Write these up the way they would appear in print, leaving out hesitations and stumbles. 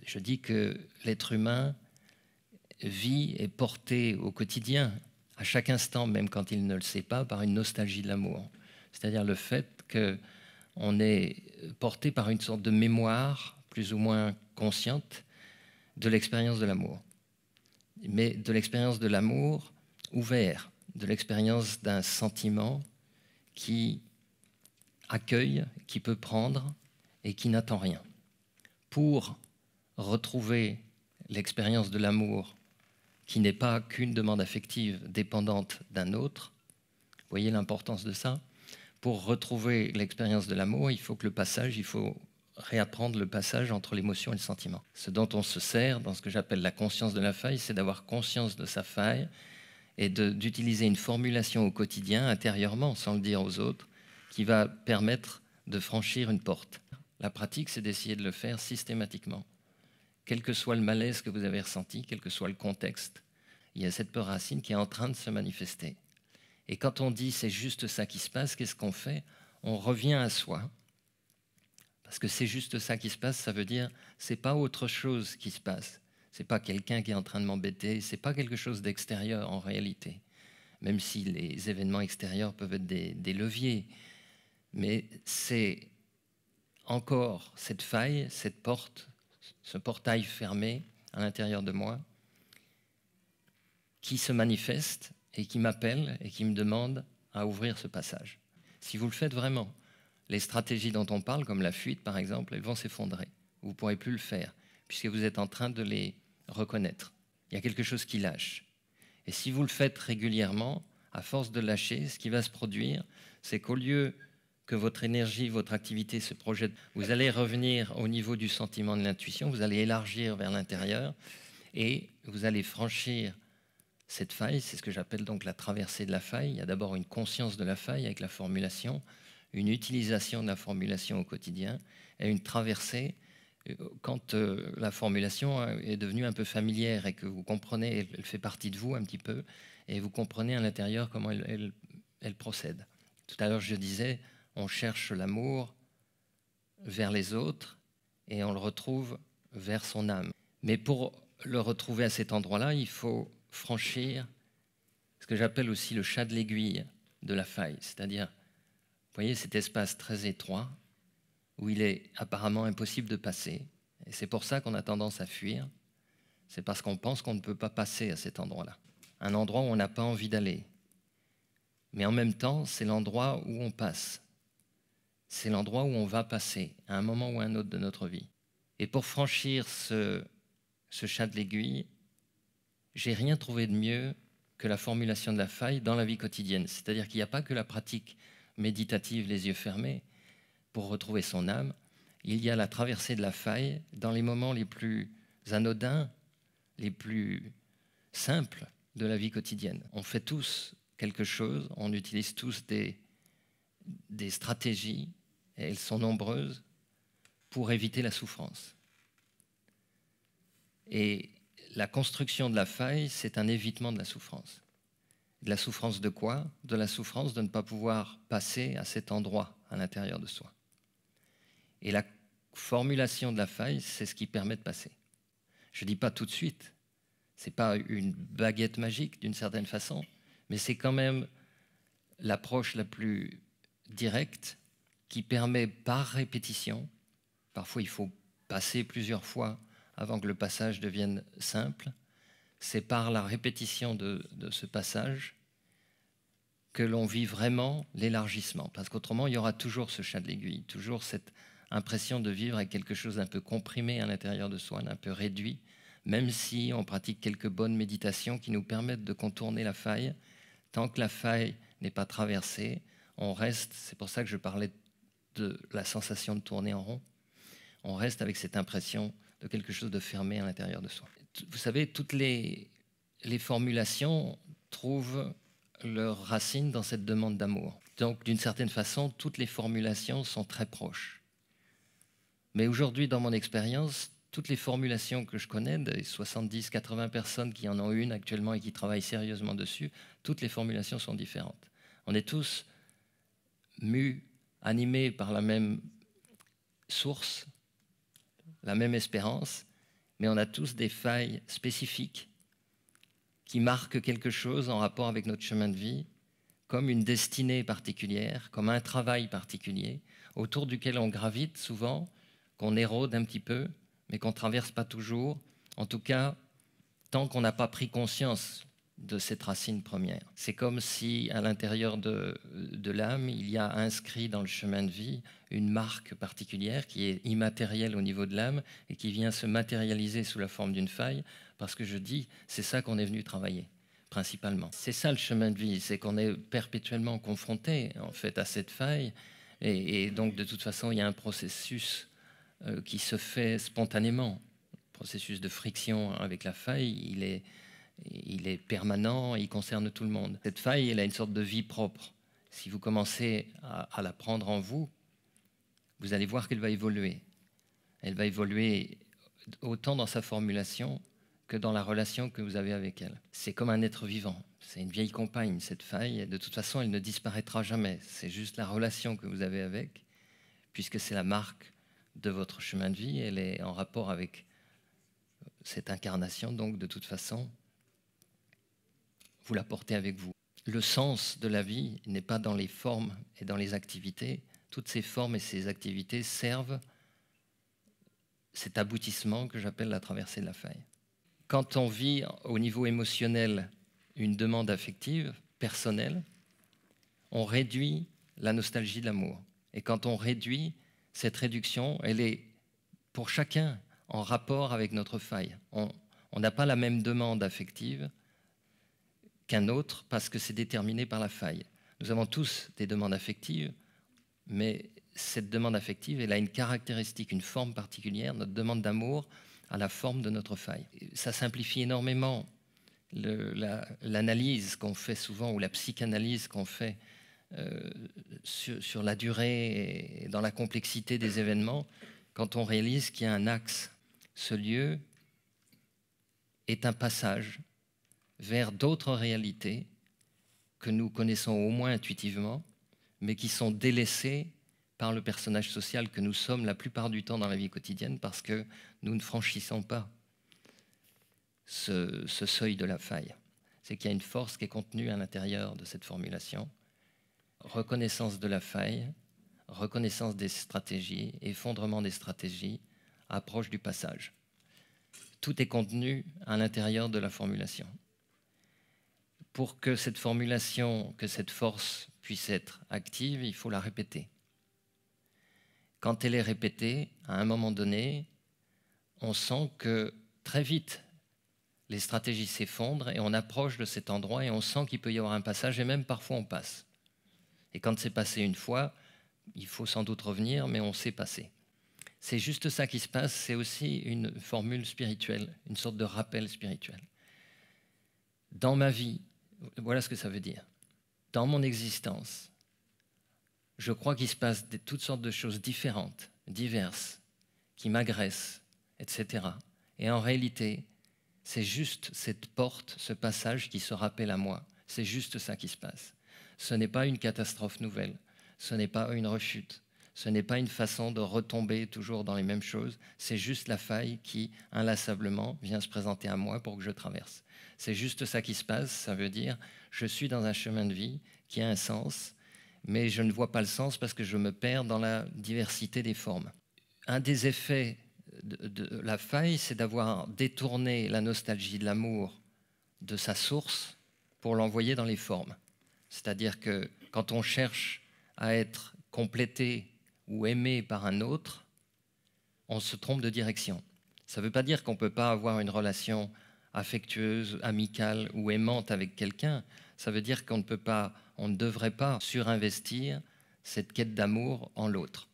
je dis que l'être humain vit et est porté au quotidien, à chaque instant, même quand il ne le sait pas, par une nostalgie de l'amour. C'est-à-dire le fait qu'on est porté par une sorte de mémoire, plus ou moins consciente, de l'expérience de l'amour. Mais de l'expérience de l'amour ouvert, de l'expérience d'un sentiment qui accueille, qui peut prendre et qui n'attend rien. Pour retrouver l'expérience de l'amour qui n'est pas qu'une demande affective dépendante d'un autre, vous voyez l'importance de ça? Pour retrouver l'expérience de l'amour, il faut réapprendre le passage entre l'émotion et le sentiment. Ce dont on se sert dans ce que j'appelle la conscience de la faille, c'est d'avoir conscience de sa faille et d'utiliser une formulation au quotidien, intérieurement, sans le dire aux autres, qui va permettre de franchir une porte. La pratique, c'est d'essayer de le faire systématiquement. Quel que soit le malaise que vous avez ressenti, quel que soit le contexte, il y a cette peur racine qui est en train de se manifester. Et quand on dit c'est juste ça qui se passe, qu'est-ce qu'on fait? On revient à soi. Parce que c'est juste ça qui se passe, ça veut dire c'est pas autre chose qui se passe. C'est pas quelqu'un qui est en train de m'embêter, c'est pas quelque chose d'extérieur en réalité. Même si les événements extérieurs peuvent être des leviers. Mais c'est encore cette faille, cette porte, ce portail fermé à l'intérieur de moi qui se manifeste et qui m'appelle et qui me demande à ouvrir ce passage. Si vous le faites vraiment, les stratégies dont on parle, comme la fuite par exemple, elles vont s'effondrer. Vous ne pourrez plus le faire puisque vous êtes en train de les reconnaître. Il y a quelque chose qui lâche. Et si vous le faites régulièrement, à force de lâcher, ce qui va se produire, c'est qu'au lieu que votre énergie, votre activité se projette, vous allez revenir au niveau du sentiment de l'intuition, vous allez élargir vers l'intérieur et vous allez franchir cette faille. C'est ce que j'appelle donc la traversée de la faille. Il y a d'abord une conscience de la faille avec la formulation, une utilisation de la formulation au quotidien et une traversée quand la formulation est devenue un peu familière et que vous comprenez, elle fait partie de vous un petit peu, et vous comprenez à l'intérieur comment elle procède. Tout à l'heure, je disais, on cherche l'amour vers les autres et on le retrouve vers son âme. Mais pour le retrouver à cet endroit-là, il faut franchir ce que j'appelle aussi le chat de l'aiguille de la faille, c'est-à-dire, vous voyez, cet espace très étroit où il est apparemment impossible de passer. Et c'est pour ça qu'on a tendance à fuir. C'est parce qu'on pense qu'on ne peut pas passer à cet endroit-là. Un endroit où on n'a pas envie d'aller. Mais en même temps, c'est l'endroit où on passe. C'est l'endroit où on va passer, à un moment ou à un autre de notre vie. Et pour franchir ce chat de l'aiguille, j'ai rien trouvé de mieux que la formulation de la faille dans la vie quotidienne. C'est-à-dire qu'il n'y a pas que la pratique méditative, les yeux fermés, pour retrouver son âme, il y a la traversée de la faille dans les moments les plus anodins, les plus simples de la vie quotidienne. On fait tous quelque chose, on utilise tous des stratégies, et elles sont nombreuses, pour éviter la souffrance. Et la construction de la faille, c'est un évitement de la souffrance. De la souffrance de quoi? De la souffrance de ne pas pouvoir passer à cet endroit à l'intérieur de soi. Et la formulation de la faille, c'est ce qui permet de passer. Je ne dis pas tout de suite, ce n'est pas une baguette magique d'une certaine façon, mais c'est quand même l'approche la plus directe qui permet par répétition, parfois il faut passer plusieurs fois avant que le passage devienne simple, c'est par la répétition de ce passage que l'on vit vraiment l'élargissement. Parce qu'autrement, il y aura toujours ce chat de l'aiguille, toujours cette impression de vivre avec quelque chose d'un peu comprimé à l'intérieur de soi, d'un peu réduit, même si on pratique quelques bonnes méditations qui nous permettent de contourner la faille. Tant que la faille n'est pas traversée, on reste, c'est pour ça que je parlais de la sensation de tourner en rond, on reste avec cette impression de quelque chose de fermé à l'intérieur de soi. Vous savez, toutes les formulations trouvent leur racine dans cette demande d'amour. Donc, d'une certaine façon, toutes les formulations sont très proches. Mais aujourd'hui, dans mon expérience, toutes les formulations que je connais, des 70-80 personnes qui en ont une actuellement et qui travaillent sérieusement dessus, toutes les formulations sont différentes. On est tous mus, animés par la même source, la même espérance, mais on a tous des failles spécifiques qui marquent quelque chose en rapport avec notre chemin de vie, comme une destinée particulière, comme un travail particulier, autour duquel on gravite souvent, qu'on érode un petit peu, mais qu'on ne traverse pas toujours, en tout cas, tant qu'on n'a pas pris conscience de cette racine première. C'est comme si, à l'intérieur de l'âme, il y a inscrit dans le chemin de vie une marque particulière qui est immatérielle au niveau de l'âme et qui vient se matérialiser sous la forme d'une faille, parce que je dis, c'est ça qu'on est venu travailler, principalement. C'est ça le chemin de vie, c'est qu'on est perpétuellement confronté, en fait, à cette faille, et donc, de toute façon, il y a un processus qui se fait spontanément. Le processus de friction avec la faille, il est permanent, il concerne tout le monde. Cette faille, elle a une sorte de vie propre. Si vous commencez à la prendre en vous, vous allez voir qu'elle va évoluer. Elle va évoluer autant dans sa formulation que dans la relation que vous avez avec elle. C'est comme un être vivant. C'est une vieille compagne, cette faille. Et de toute façon, elle ne disparaîtra jamais. C'est juste la relation que vous avez avec, puisque c'est la marque de votre chemin de vie. Elle est en rapport avec cette incarnation, donc de toute façon, vous la portez avec vous. Le sens de la vie n'est pas dans les formes et dans les activités. Toutes ces formes et ces activités servent cet aboutissement que j'appelle la traversée de la faille. Quand on vit au niveau émotionnel une demande affective, personnelle, on réduit la nostalgie de l'amour. Et quand on réduit, cette réduction, elle est pour chacun en rapport avec notre faille. On n'a pas la même demande affective qu'un autre parce que c'est déterminé par la faille. Nous avons tous des demandes affectives, mais cette demande affective, elle a une caractéristique, une forme particulière. Notre demande d'amour a la forme de notre faille. Ça simplifie énormément l'analyse qu'on fait souvent, ou la psychanalyse qu'on fait sur la durée et dans la complexité des événements, quand on réalise qu'il y a un axe. Ce lieu est un passage vers d'autres réalités que nous connaissons au moins intuitivement, mais qui sont délaissées par le personnage social que nous sommes la plupart du temps dans la vie quotidienne, parce que nous ne franchissons pas ce seuil de la faille. C'est qu'il y a une force qui est contenue à l'intérieur de cette formulation. Reconnaissance de la faille, reconnaissance des stratégies, effondrement des stratégies, approche du passage. Tout est contenu à l'intérieur de la formulation. Pour que cette formulation, que cette force puisse être active, il faut la répéter. Quand elle est répétée, à un moment donné, on sent que très vite, les stratégies s'effondrent et on approche de cet endroit et on sent qu'il peut y avoir un passage et même parfois on passe. Et quand c'est passé une fois, il faut sans doute revenir, mais on sait passer. C'est juste ça qui se passe, c'est aussi une formule spirituelle, une sorte de rappel spirituel. Dans ma vie, voilà ce que ça veut dire. Dans mon existence, je crois qu'il se passe toutes sortes de choses différentes, diverses, qui m'agressent, etc. Et en réalité, c'est juste cette porte, ce passage qui se rappelle à moi. C'est juste ça qui se passe. Ce n'est pas une catastrophe nouvelle, ce n'est pas une rechute, ce n'est pas une façon de retomber toujours dans les mêmes choses, c'est juste la faille qui, inlassablement, vient se présenter à moi pour que je traverse. C'est juste ça qui se passe, ça veut dire je suis dans un chemin de vie qui a un sens, mais je ne vois pas le sens parce que je me perds dans la diversité des formes. Un des effets de la faille, c'est d'avoir détourné la nostalgie de l'amour de sa source pour l'envoyer dans les formes. C'est-à-dire que quand on cherche à être complété ou aimé par un autre, on se trompe de direction. Ça ne veut pas dire qu'on ne peut pas avoir une relation affectueuse, amicale ou aimante avec quelqu'un. Ça veut dire qu'on ne peut pas, on ne devrait pas surinvestir cette quête d'amour en l'autre.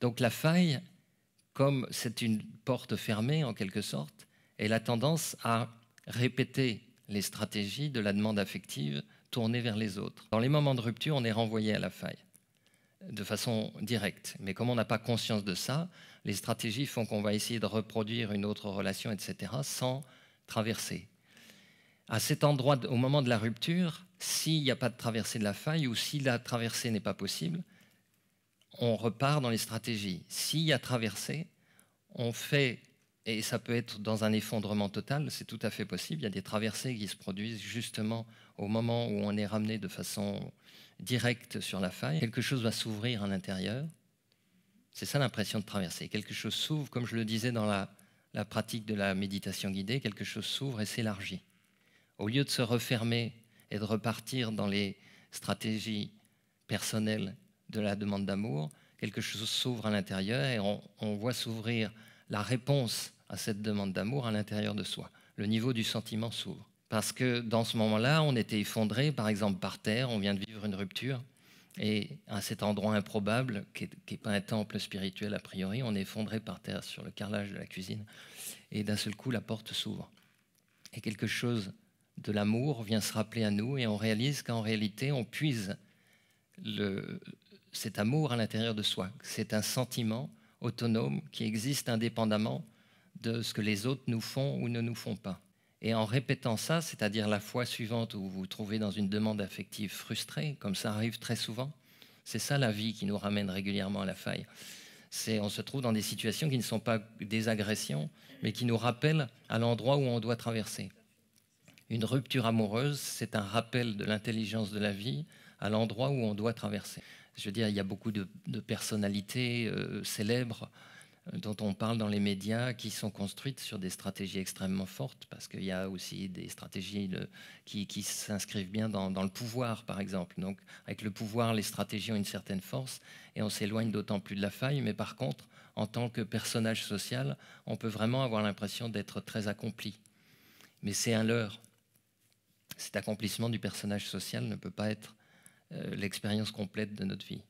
Donc la faille, comme c'est une porte fermée en quelque sorte, elle a tendance à répéter les stratégies de la demande affective tournée vers les autres. Dans les moments de rupture, on est renvoyé à la faille de façon directe. Mais comme on n'a pas conscience de ça, les stratégies font qu'on va essayer de reproduire une autre relation, etc., sans traverser. À cet endroit, au moment de la rupture, s'il n'y a pas de traversée de la faille ou si la traversée n'est pas possible, on repart dans les stratégies. S'il y a traversée, on fait Et ça peut être dans un effondrement total, c'est tout à fait possible. Il y a des traversées qui se produisent justement au moment où on est ramené de façon directe sur la faille. Quelque chose va s'ouvrir à l'intérieur. C'est ça l'impression de traverser. Quelque chose s'ouvre, comme je le disais dans la pratique de la méditation guidée, quelque chose s'ouvre et s'élargit. Au lieu de se refermer et de repartir dans les stratégies personnelles de la demande d'amour, quelque chose s'ouvre à l'intérieur et on voit s'ouvrir la réponse à cette demande d'amour à l'intérieur de soi. Le niveau du sentiment s'ouvre. Parce que dans ce moment-là, on était effondré, par exemple par terre, on vient de vivre une rupture, et à cet endroit improbable, qui n'est pas un temple spirituel a priori, on est effondré par terre sur le carrelage de la cuisine, et d'un seul coup, la porte s'ouvre. Et quelque chose de l'amour vient se rappeler à nous, et on réalise qu'en réalité, on puise cet amour à l'intérieur de soi. C'est un sentiment autonome qui existe indépendamment de ce que les autres nous font ou ne nous font pas. Et en répétant ça, c'est-à-dire la fois suivante où vous vous trouvez dans une demande affective frustrée, comme ça arrive très souvent, c'est ça la vie qui nous ramène régulièrement à la faille. On se trouve dans des situations qui ne sont pas des agressions, mais qui nous rappellent à l'endroit où on doit traverser. Une rupture amoureuse, c'est un rappel de l'intelligence de la vie à l'endroit où on doit traverser. Je veux dire, il y a beaucoup de personnalités célèbres dont on parle dans les médias qui sont construites sur des stratégies extrêmement fortes, parce qu'il y a aussi des stratégies qui s'inscrivent bien dans le pouvoir, par exemple. Donc, avec le pouvoir, les stratégies ont une certaine force et on s'éloigne d'autant plus de la faille. Mais par contre, en tant que personnage social, on peut vraiment avoir l'impression d'être très accompli. Mais c'est un leurre. Cet accomplissement du personnage social ne peut pas être l'expérience complète de notre vie.